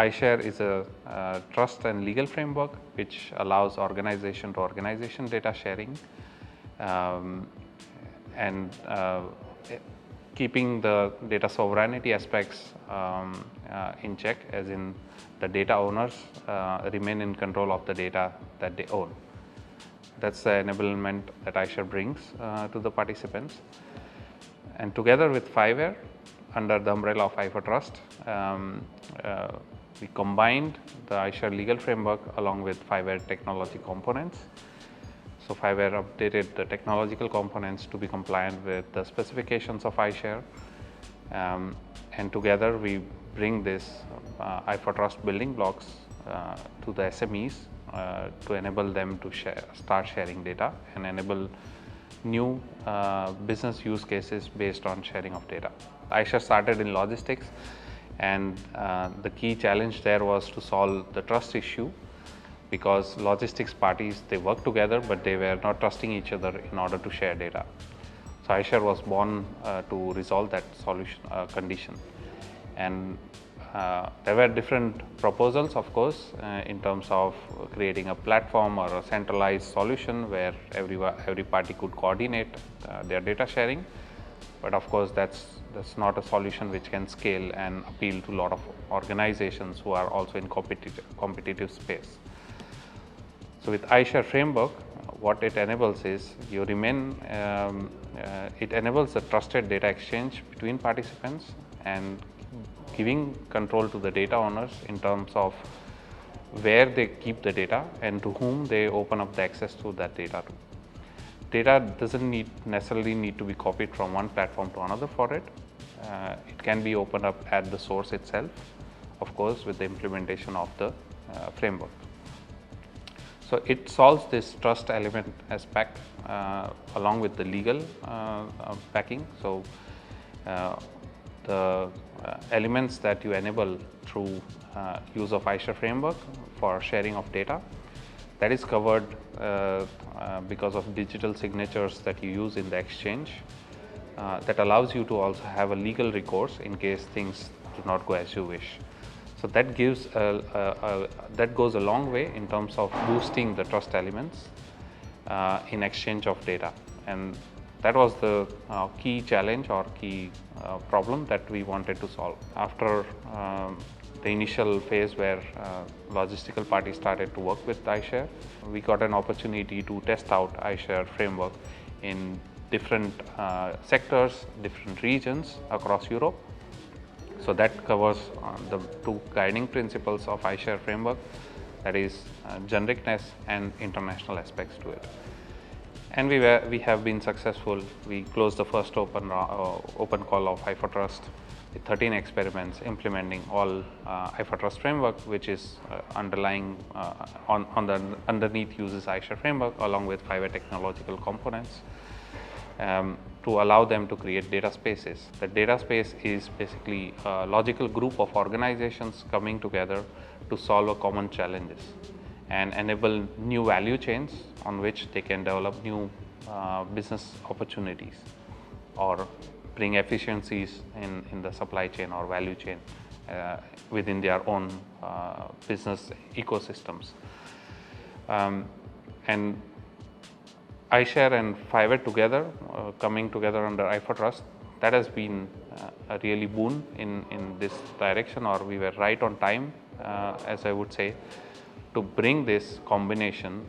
iShare is a trust and legal framework which allows organization to organization data sharing and keeping the data sovereignty aspects in check, as in the data owners remain in control of the data that they own. That's the enablement that iShare brings to the participants. And together with i4, under the umbrella of i4Trust, we combined the iShare legal framework along with i4 technology components. So i4 updated the technological components to be compliant with the specifications of iShare, and together we bring this i4Trust building blocks to the SMEs to enable them to start sharing data and enable new business use cases based on sharing of data. iShare started in logistics, and the key challenge there was to solve the trust issue, because logistics parties, they work together but they were not trusting each other in order to share data. So iShare was born to resolve that condition. And there were different proposals, of course, in terms of creating a platform or a centralized solution where every party could coordinate their data sharing. But of course, that's not a solution which can scale and appeal to a lot of organizations who are also in competitive space. So with iShare framework, what it enables is it enables a trusted data exchange between participants and giving control to the data owners in terms of where they keep the data and to whom they open up the access to that data to. Data doesn't necessarily need to be copied from one platform to another for it. It can be opened up at the source itself, of course, with the implementation of the framework. So it solves this trust element aspect along with the legal backing. So the elements that you enable through use of iShare framework for sharing of data, that is covered because of digital signatures that you use in the exchange. That allows you to also have a legal recourse in case things do not go as you wish. So that gives that goes a long way in terms of boosting the trust elements in exchange of data, and that was the key challenge or key problem that we wanted to solve. After the initial phase where logistical parties started to work with iShare, we got an opportunity to test out iShare framework in different sectors, different regions across Europe. So that covers the two guiding principles of iShare framework, that is genericness and international aspects to it. And we have been successful. We closed the first open call of i4Trust with 13 experiments implementing all i4Trust framework, which is underlying underneath uses iShare framework along with i4 technological components. To allow them to create data spaces. The data space is basically a logical group of organizations coming together to solve a common challenges and enable new value chains on which they can develop new business opportunities or bring efficiencies in the supply chain or value chain within their own business ecosystems. And iShare and i4 together, coming together under i4Trust, that has been a really boon in this direction, or we were right on time, as I would say, to bring this combination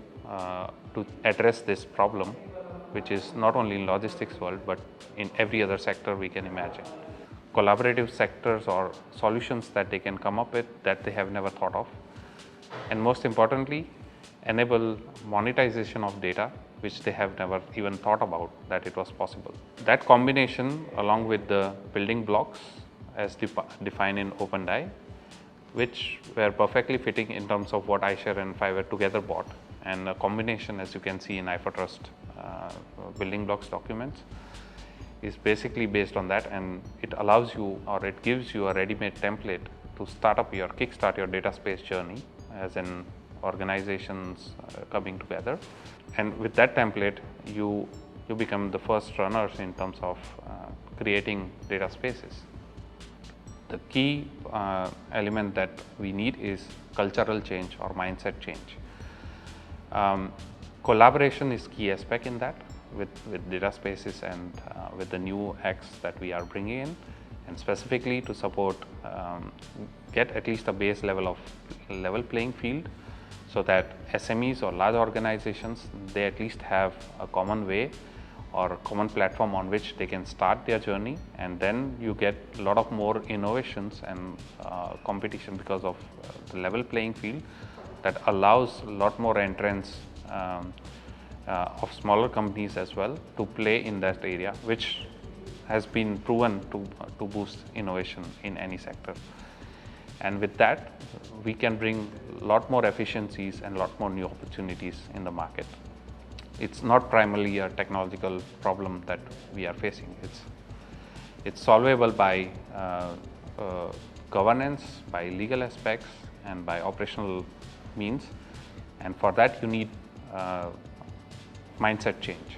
to address this problem, which is not only in logistics world, but in every other sector we can imagine. Collaborative sectors or solutions that they can come up with that they have never thought of. And most importantly, enable monetization of data, which they have never even thought about that it was possible. That combination, along with the building blocks as defined in OpenDAI, which were perfectly fitting in terms of what iShare and i4 together bought, and a combination, as you can see in i4Trust building blocks documents, is basically based on that, and it allows you, or it gives you a ready-made template to kickstart your data space journey as in organizations coming together. And with that template, you become the first runners in terms of creating data spaces. The key element that we need is cultural change or mindset change. Collaboration is key aspect in that with data spaces and with the new X that we are bringing in, and specifically to support get at least a base level of level playing field, so that SMEs or large organizations, they at least have a common way or a common platform on which they can start their journey, and then you get a lot of more innovations and competition because of the level playing field that allows a lot more entrants of smaller companies as well to play in that area, which has been proven to boost innovation in any sector. And with that, we can bring a lot more efficiencies and a lot more new opportunities in the market. It's not primarily a technological problem that we are facing. It's solvable by governance, by legal aspects, and by operational means. And for that, you need mindset change.